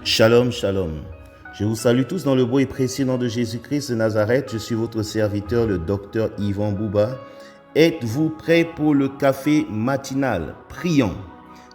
Shalom, shalom. Je vous salue tous dans le beau et précieux nom de Jésus-Christ de Nazareth. Je suis votre serviteur, le docteur Yvan Bouba. Êtes-vous prêts pour le café matinal? Prions.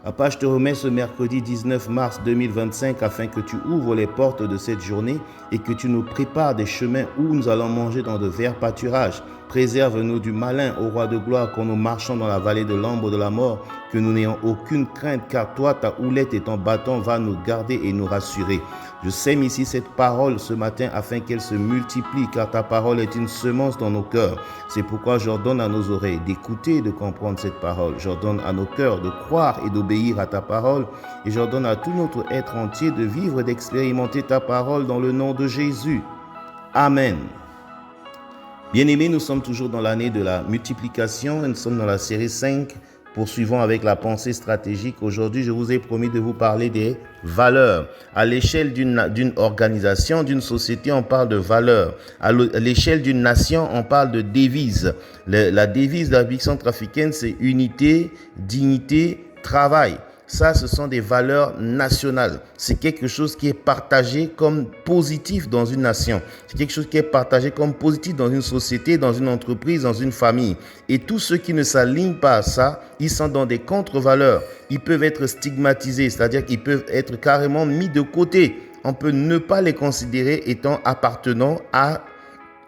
Papa, je te remets ce mercredi 19 mars 2025 afin que tu ouvres les portes de cette journée et que tu nous prépares des chemins où nous allons manger dans de verts pâturages. Préserve-nous du malin, ô roi de gloire, quand nous marchons dans la vallée de l'ombre de la mort, que nous n'ayons aucune crainte, car toi, ta houlette et ton bâton va nous garder et nous rassurer. Je sème ici cette parole ce matin afin qu'elle se multiplie, car ta parole est une semence dans nos cœurs. C'est pourquoi j'ordonne à nos oreilles d'écouter et de comprendre cette parole. J'ordonne à nos cœurs de croire et d'obéir à ta parole. Et j'ordonne à tout notre être entier de vivre et d'expérimenter ta parole dans le nom de Jésus. Amen. Bien-aimés, nous sommes toujours dans l'année de la multiplication. Nous sommes dans la série 5. Poursuivons avec la pensée stratégique. Aujourd'hui, je vous ai promis de vous parler des valeurs. À l'échelle d'une organisation, d'une société, on parle de valeurs. À l'échelle d'une nation, on parle de devise. La devise de la République centrafricaine, c'est unité, dignité, travail. Ça, ce sont des valeurs nationales. C'est quelque chose qui est partagé comme positif dans une nation. C'est quelque chose qui est partagé comme positif dans une société, dans une entreprise, dans une famille. Et tous ceux qui ne s'alignent pas à ça, ils sont dans des contre-valeurs. Ils peuvent être stigmatisés, c'est-à-dire qu'ils peuvent être carrément mis de côté. On peut ne pas les considérer étant appartenant à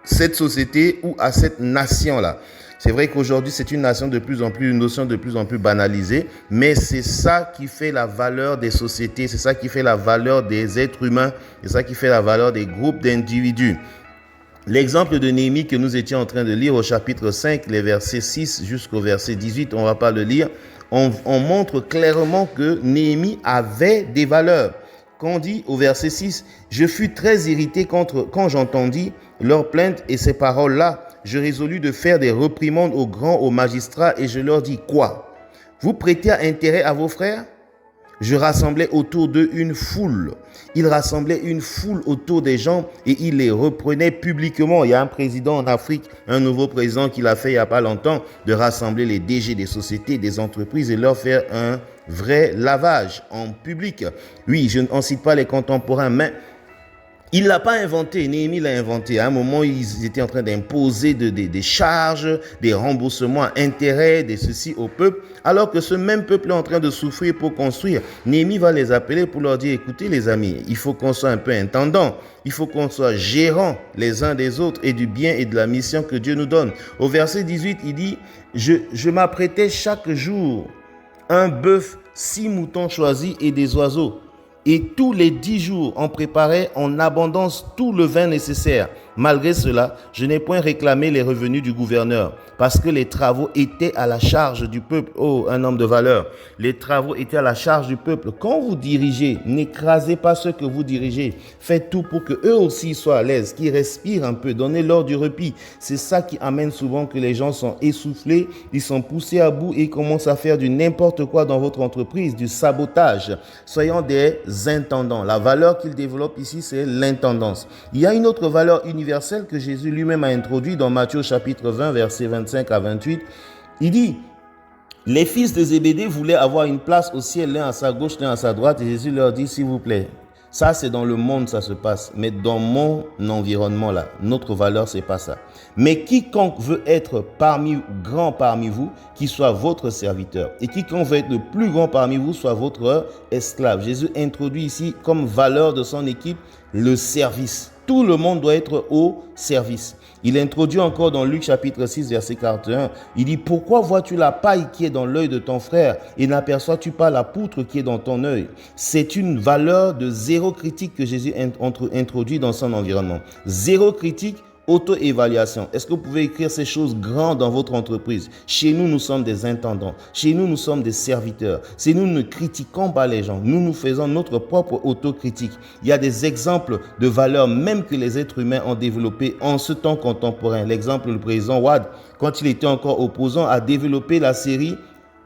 cette société ou à cette nation-là. C'est vrai qu'aujourd'hui, c'est une notion de plus en plus banalisée, mais c'est ça qui fait la valeur des sociétés, c'est ça qui fait la valeur des êtres humains, c'est ça qui fait la valeur des groupes d'individus. L'exemple de Néhémie que nous étions en train de lire au chapitre 5, les versets 6 jusqu'au verset 18, on ne va pas le lire, on montre clairement que Néhémie avait des valeurs. Quand on dit au verset 6, « Je fus très irrité quand j'entendis leurs plaintes et ces paroles-là. Je résolus de faire des réprimandes aux grands, aux magistrats, et je leur dis, quoi? Vous prêtez intérêt à vos frères? Je rassemblais autour d'eux une foule. Il rassemblait une foule autour des gens et il les reprenait publiquement. Il y a un président en Afrique, un nouveau président qui l'a fait il n'y a pas longtemps, de rassembler les DG des sociétés, des entreprises et leur faire un vrai lavage en public. Oui, je n'en cite pas les contemporains, mais il ne l'a pas inventé, Néhémie l'a inventé. À un moment, ils étaient en train d'imposer des charges, des remboursements à intérêts, des ceci au peuple, alors que ce même peuple est en train de souffrir pour construire. Néhémie va les appeler pour leur dire, écoutez les amis, il faut qu'on soit un peu intendant, il faut qu'on soit gérant les uns des autres et du bien et de la mission que Dieu nous donne. Au verset 18, il dit, je m'apprêtais chaque jour un bœuf, 6 moutons choisis et des oiseaux. Et tous les 10 jours, on préparait en abondance tout le vin nécessaire. Malgré cela, je n'ai point réclamé les revenus du gouverneur, parce que les travaux étaient à la charge du peuple. Oh, un homme de valeur. Les travaux étaient à la charge du peuple. Quand vous dirigez, n'écrasez pas ceux que vous dirigez. Faites tout pour que eux aussi soient à l'aise, qu'ils respirent un peu, donnez-leur du repos. C'est ça qui amène souvent que les gens sont essoufflés, ils sont poussés à bout et commencent à faire du n'importe quoi dans votre entreprise, du sabotage. Soyons des intendants. La valeur qu'il développe ici, c'est l'intendance. Il y a une autre valeur universelle que Jésus lui-même a introduite dans Matthieu chapitre 20, versets 25 à 28. Il dit, les fils de Zébédée voulaient avoir une place au ciel, l'un à sa gauche, l'un à sa droite, et Jésus leur dit, s'il vous plaît, ça c'est dans le monde, ça se passe, mais dans mon environnement là, notre valeur c'est pas ça. Mais quiconque veut être grand parmi vous, qu'il soit votre serviteur, et quiconque veut être le plus grand parmi vous, soit votre esclave. Jésus introduit ici comme valeur de son équipe le service. Tout le monde doit être au service. Il introduit encore dans Luc chapitre 6 verset 41, il dit, pourquoi vois-tu la paille qui est dans l'œil de ton frère et n'aperçois-tu pas la poutre qui est dans ton œil? C'est une valeur de zéro critique que Jésus introduit dans son environnement. Zéro critique, auto-évaluation. Est-ce que vous pouvez écrire ces choses grandes dans votre entreprise? Chez nous, nous sommes des intendants. Chez nous, nous sommes des serviteurs. Chez nous, nous ne critiquons pas les gens. Nous faisons notre propre autocritique. Il y a des exemples de valeurs même que les êtres humains ont développées en ce temps contemporain. L'exemple du président Wade, quand il était encore opposant, a développé la série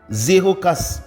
Zéro casse.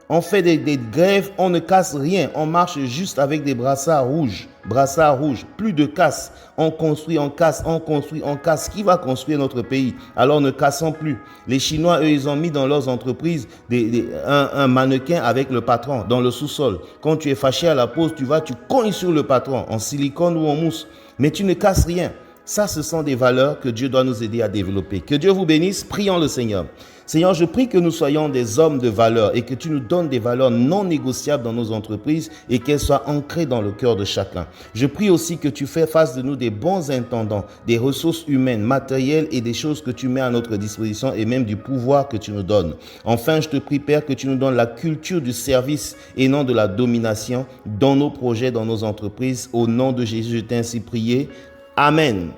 On fait des grèves, on ne casse rien. On marche juste avec des brassards rouges. Brassards rouges. Plus de casse. On construit, on casse, on construit, on casse. Qui va construire notre pays? Alors ne cassons plus. Les Chinois, eux, ils ont mis dans leurs entreprises un mannequin avec le patron dans le sous-sol. Quand tu es fâché à la pause, tu cognes sur le patron en silicone ou en mousse. Mais tu ne casses rien. Ça, ce sont des valeurs que Dieu doit nous aider à développer. Que Dieu vous bénisse. Prions le Seigneur. Seigneur, je prie que nous soyons des hommes de valeur et que tu nous donnes des valeurs non négociables dans nos entreprises et qu'elles soient ancrées dans le cœur de chacun. Je prie aussi que tu fasses de nous des bons intendants, des ressources humaines, matérielles et des choses que tu mets à notre disposition et même du pouvoir que tu nous donnes. Enfin, je te prie, Père, que tu nous donnes la culture du service et non de la domination dans nos projets, dans nos entreprises. Au nom de Jésus, je t'ai ainsi prié. Amen.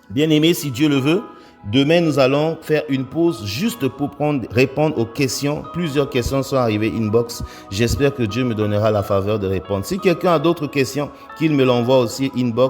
Bien-aimés, si Dieu le veut, demain, nous allons faire une pause juste pour répondre aux questions. Plusieurs questions sont arrivées inbox. J'espère que Dieu me donnera la faveur de répondre. Si quelqu'un a d'autres questions, qu'il me l'envoie aussi inbox.